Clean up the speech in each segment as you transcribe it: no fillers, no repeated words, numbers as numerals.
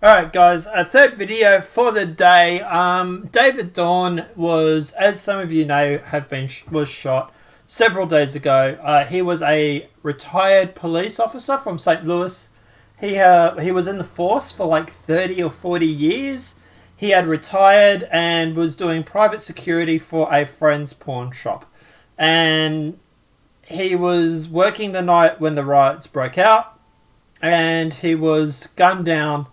Alright guys, a third video for the day. David Dorn was, as some of you know, was shot several days ago. He was a retired police officer from St. Louis. He was in the force for like 30 or 40 years. He had retired and was doing private security for a friend's pawn shop. And he was working the night when the riots broke out. And he was gunned down,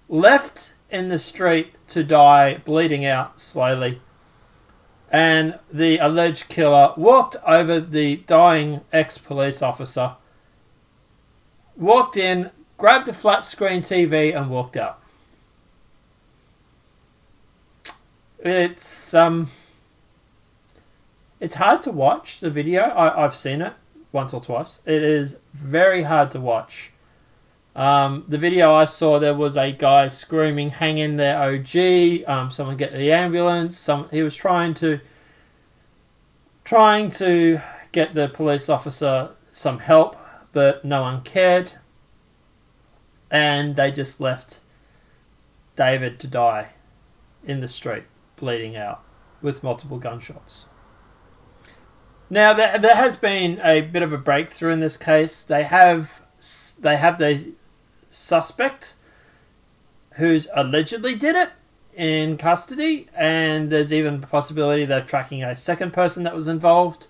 left in the street to die, bleeding out slowly. And the alleged killer walked over the dying ex-police officer, walked in, grabbed a flat screen TV and walked out. It's hard to watch the video. I've seen it once or twice. It is very hard to watch. The video I saw, there was a guy screaming, "Hang in there, OG! Someone get the ambulance!" He was trying to get the police officer some help, but no one cared, and they just left David to die in the street, bleeding out with multiple gunshots. Now there has been a bit of a breakthrough in this case. They have the suspect who's allegedly did it in custody, and there's even the possibility they're tracking a second person that was involved.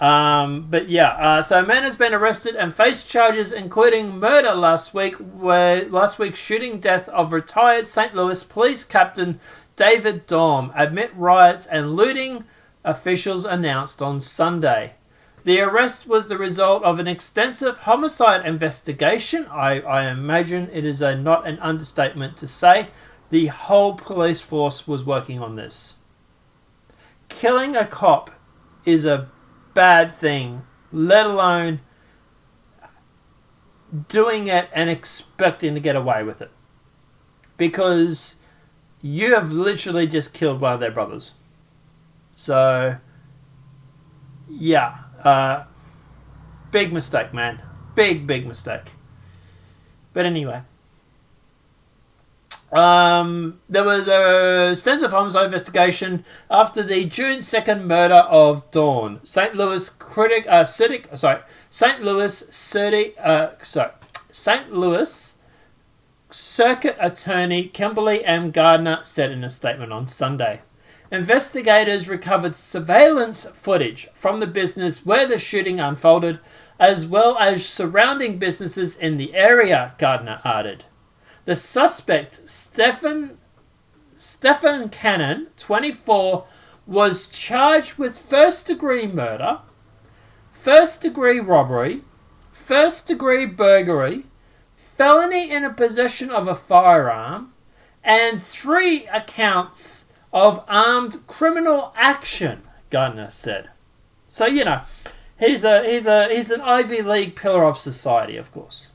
So a man has been arrested and faced charges including murder last week's shooting death of retired St. Louis police captain David Dorn amid riots and looting, officials announced on Sunday. The arrest was the result of an extensive homicide investigation. I imagine it is not an understatement to say the whole police force was working on this. Killing a cop is a bad thing, let alone doing it and expecting to get away with it. Because you have literally just killed one of their brothers. So, yeah. Big mistake, man. Big mistake. But anyway. There was a extensive homicide investigation after the June 2nd murder of Dorn. St. Louis Circuit Attorney Kimberly M. Gardner said in a statement on Sunday. Investigators recovered surveillance footage from the business where the shooting unfolded, as well as surrounding businesses in the area, Gardner added. The suspect, Stephen Cannon, 24, was charged with first-degree murder, first-degree robbery, first-degree burglary, felony in a possession of a firearm, and 3 accounts of armed criminal action, Gardner said. So, you know, he's an Ivy League pillar of society, of course.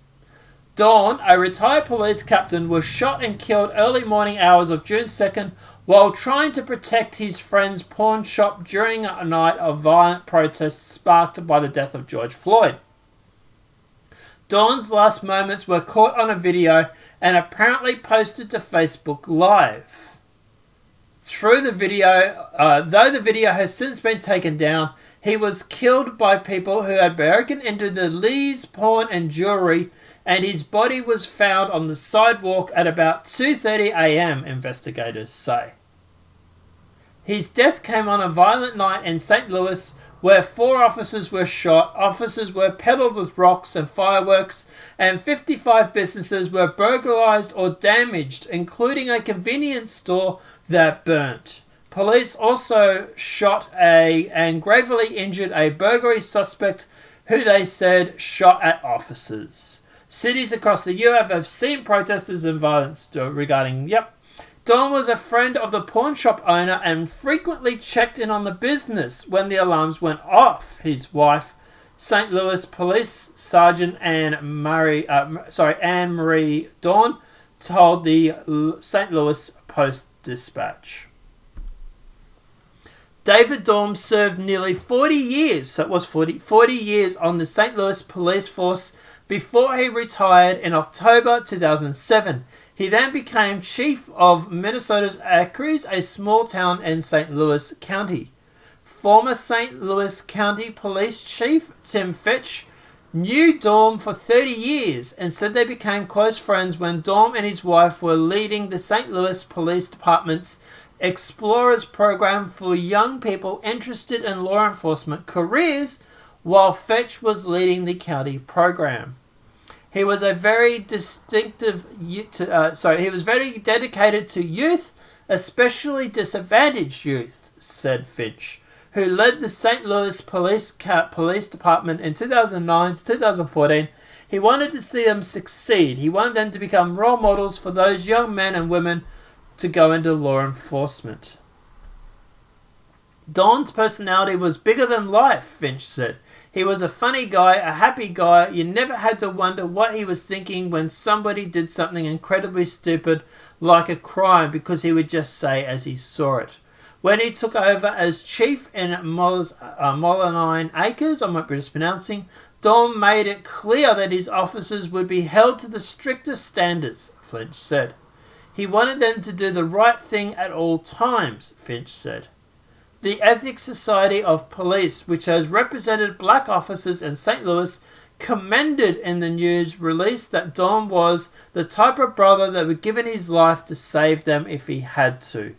Dorn, a retired police captain, was shot and killed early morning hours of June 2nd while trying to protect his friend's pawn shop during a night of violent protests sparked by the death of George Floyd. Dorn's last moments were caught on a video and apparently posted to Facebook Live. Through the video, though the video has since been taken down, he was killed by people who had broken into the Lee's Pawn and Jewelry, and his body was found on the sidewalk at about 2:30 a.m., investigators say. His death came on a violent night in St. Louis where 4 officers were shot, officers were peppered with rocks and fireworks, and 55 businesses were burglarized or damaged, including a convenience store that burnt. Police also shot and gravely injured a burglary suspect who they said shot at officers. Cities across the U.S. have seen protesters and violence regarding, Dorn was a friend of the pawn shop owner and frequently checked in on the business when the alarms went off, his wife, St. Louis Police Sergeant Anne Marie Dorn, told the St. Louis Post-Dispatch. David Dorn served nearly 40 years, so it was 40 years on the St. Louis police force before he retired in October 2007. He then became chief of Minnesota's Acres, a small town in St. Louis County. Former St. Louis County Police Chief Tim Fitch knew Dorn for 30 years and said they became close friends when Dorn and his wife were leading the St. Louis Police Department's Explorers program for young people interested in law enforcement careers, while Fitch was leading the county program. He was very dedicated to youth, especially disadvantaged youth, said Fitch, who led the St. Louis Police Department in 2009 to 2014. He wanted to see them succeed. He wanted them to become role models for those young men and women to go into law enforcement. Dorn's personality was bigger than life, Finch said. He was a funny guy, a happy guy. You never had to wonder what he was thinking when somebody did something incredibly stupid like a crime, because he would just say as he saw it. When he took over as chief in Moline Acres, I might be mispronouncing, Dorn made it clear that his officers would be held to the strictest standards, Finch said. He wanted them to do the right thing at all times, Finch said. The Ethics Society of Police, which has represented black officers in St. Louis, commended in the news release that Dorn was the type of brother that would give his life to save them if he had to.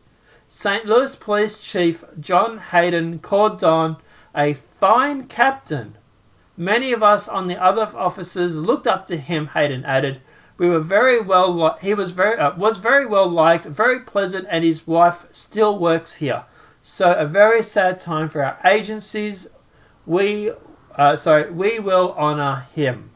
St. Louis Police Chief John Hayden called Dorn a fine captain. Many of us on the other officers looked up to him, Hayden added. He was very well liked, very pleasant, and his wife still works here. So a very sad time for our agencies. We will honour him.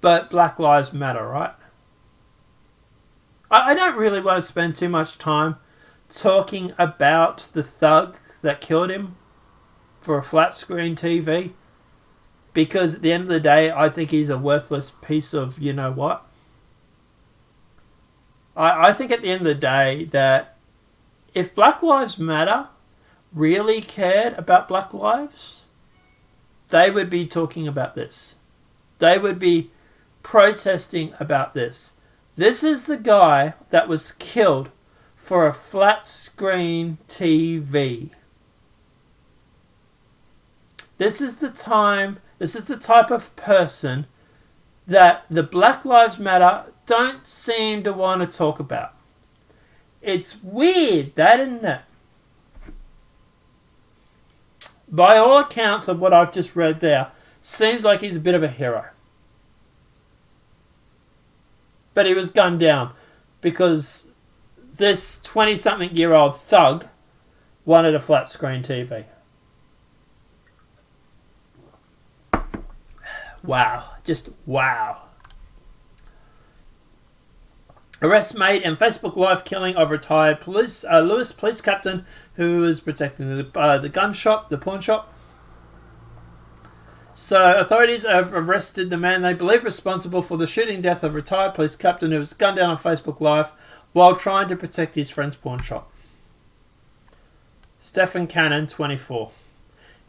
But Black Lives Matter, right? I don't really want to spend too much time talking about the thug that killed him for a flat screen TV, because at the end of the day, I think he's a worthless piece of you know what. I think at the end of the day that if Black Lives Matter really cared about Black lives, they would be talking about this. They would be protesting about this. This is the guy that was killed for a flat screen TV. This is the type of person that the Black Lives Matter don't seem to want to talk about. It's weird, that, isn't it? By all accounts of what I've just read there, seems like he's a bit of a hero. But he was gunned down because this 20-something-year-old thug wanted a flat screen TV. Wow. Just wow. Arrest made in Facebook Live killing of retired Lewis police captain who was protecting the gun shop, the pawn shop. So authorities have arrested the man they believe responsible for the shooting death of retired police captain who was gunned down on Facebook Live while trying to protect his friend's pawn shop. Stephen Cannon, 24.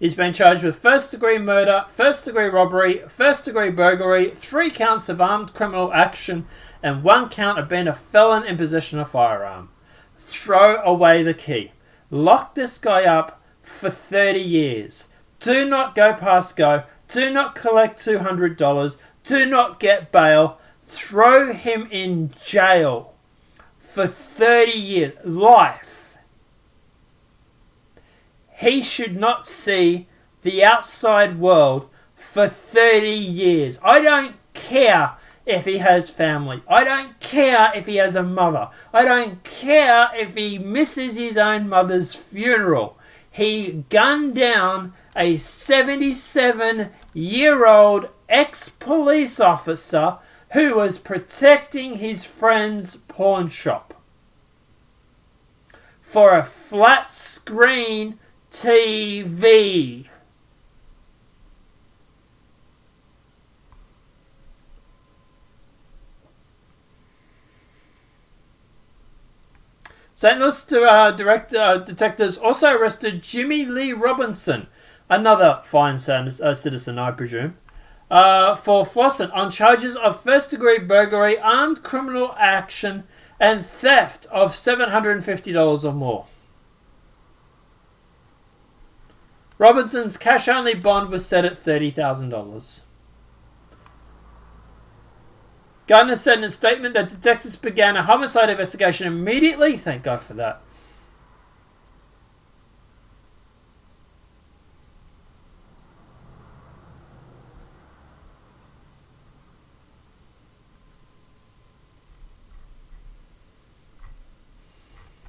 He's been charged with first-degree murder, first-degree robbery, first-degree burglary, 3 counts of armed criminal action, and 1 count of being a felon in possession of a firearm. Throw away the key. Lock this guy up for 30 years. Do not go past go. Do not collect $200. Do not get bail. Throw him in jail for 30 years. Life. He should not see the outside world for 30 years. I don't care if he has family. I don't care if he has a mother. I don't care if he misses his own mother's funeral. He gunned down a 77-year-old ex-police officer who was protecting his friend's pawn shop for a flat screen TV. St. Louis detectives also arrested Jimmy Lee Robinson, another fine citizen, I presume, for Flossin on charges of first-degree burglary, armed criminal action, and theft of $750 or more. Robinson's cash-only bond was set at $30,000. Gardner said in a statement that detectives began a homicide investigation immediately. Thank God for that.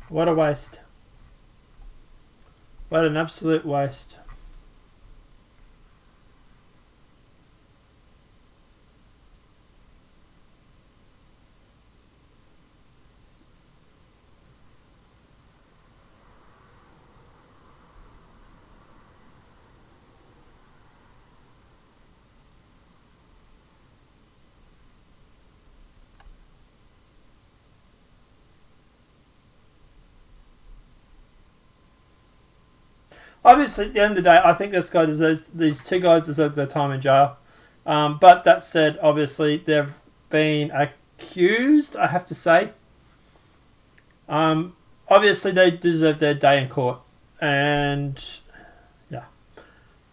What a waste. What an absolute waste. Obviously, at the end of the day, I think these two guys deserve their time in jail. But that said, obviously, they've been accused, I have to say. Obviously, they deserve their day in court. And, yeah,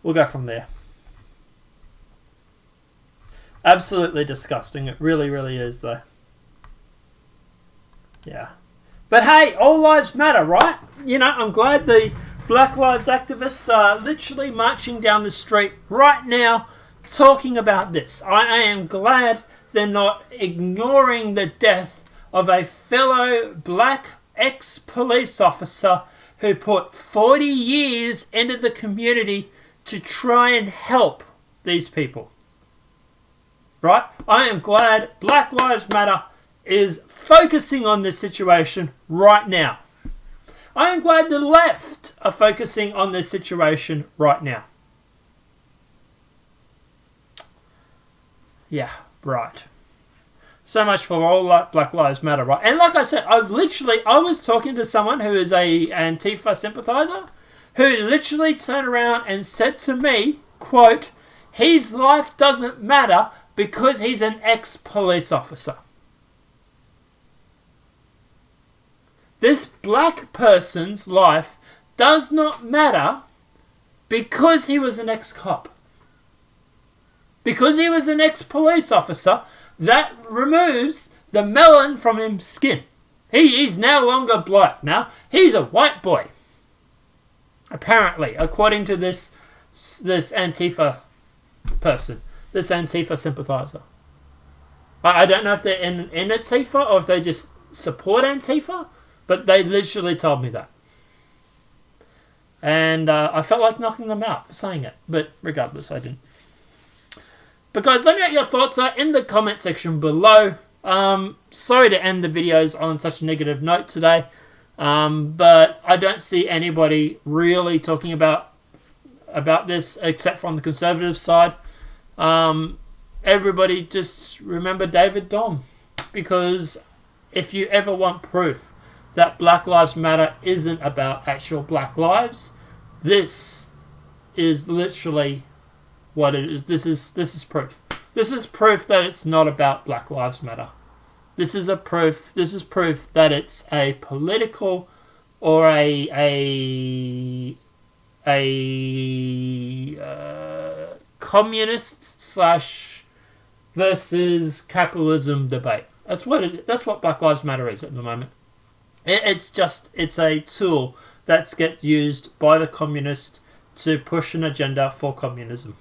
we'll go from there. Absolutely disgusting. It really, really is, though. Yeah. But hey, all lives matter, right? You know, I'm glad the Black Lives activists are literally marching down the street right now talking about this. I am glad they're not ignoring the death of a fellow black ex-police officer who put 40 years into the community to try and help these people. Right? I am glad Black Lives Matter is focusing on this situation right now. I am glad the left are focusing on this situation right now. Yeah, right. So much for all Black Lives Matter, right? And like I said, I was talking to someone who is a Antifa sympathizer who literally turned around and said to me, quote, his life doesn't matter because he's an ex-police officer. This black person's life does not matter because he was an ex-cop. Because he was an ex-police officer, that removes the melanin from his skin. He is no longer black now. He's a white boy. Apparently, according to this Antifa person, this Antifa sympathizer. I don't know if they're in Antifa or if they just support Antifa, but they literally told me that. And I felt like knocking them out for saying it. But regardless, I didn't. But guys, let me know what your thoughts are in the comment section below. Sorry to end the videos on such a negative note today. But I don't see anybody really talking about this except from the conservative side. Everybody just remember David Dorn. Because if you ever want proof that Black Lives Matter isn't about actual black lives, this is literally what it is. This is proof. This is proof that it's not about Black Lives Matter. This is proof that it's a political or a communist / versus capitalism debate. That's what Black Lives Matter is at the moment. It's a tool that gets used by the communists to push an agenda for communism.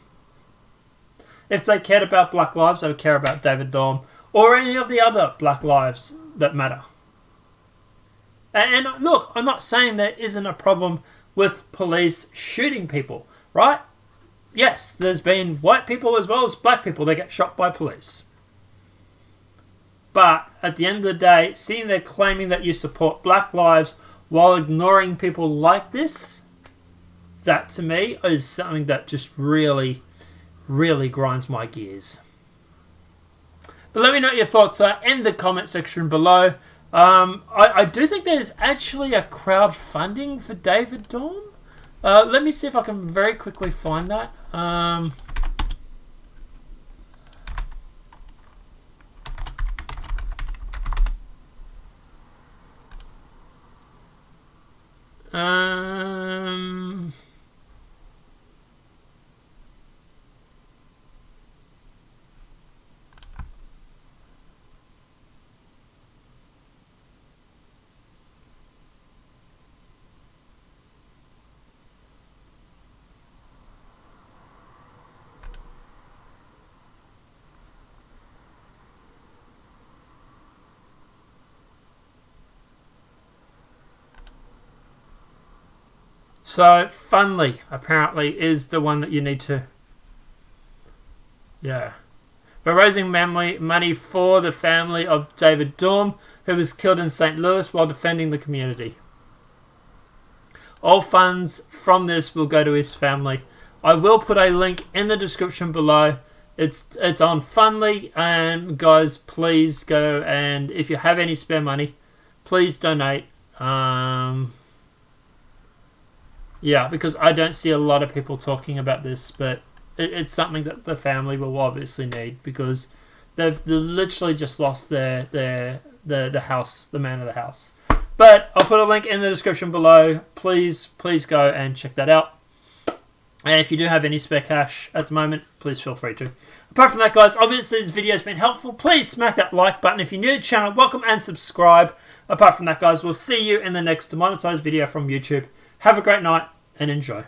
If they cared about black lives, they would care about David Dorn or any of the other black lives that matter. And look, I'm not saying there isn't a problem with police shooting people, right? Yes, there's been white people as well as black people that get shot by police. But at the end of the day, seeing they're claiming that you support black lives while ignoring people like this, that to me is something that just really, really grinds my gears. But let me know what your thoughts are in the comment section below. I do think there's actually a crowdfunding for David Dorn. Let me see if I can very quickly find that. So, Funly, apparently, is the one that you need to... Yeah. We're raising money for the family of David Dorn, who was killed in St. Louis while defending the community. All funds from this will go to his family. I will put a link in the description below. It's on Funly, and guys, please go, and if you have any spare money, please donate. Yeah, because I don't see a lot of people talking about this, but it's something that the family will obviously need, because they've literally just lost the house, the man of the house. But I'll put a link in the description below. Please go and check that out. And if you do have any spare cash at the moment, please feel free to. Apart from that, guys, obviously this video has been helpful. Please smack that like button. If you're new to the channel, welcome and subscribe. Apart from that, guys, we'll see you in the next demonetized video from YouTube. Have a great night and enjoy.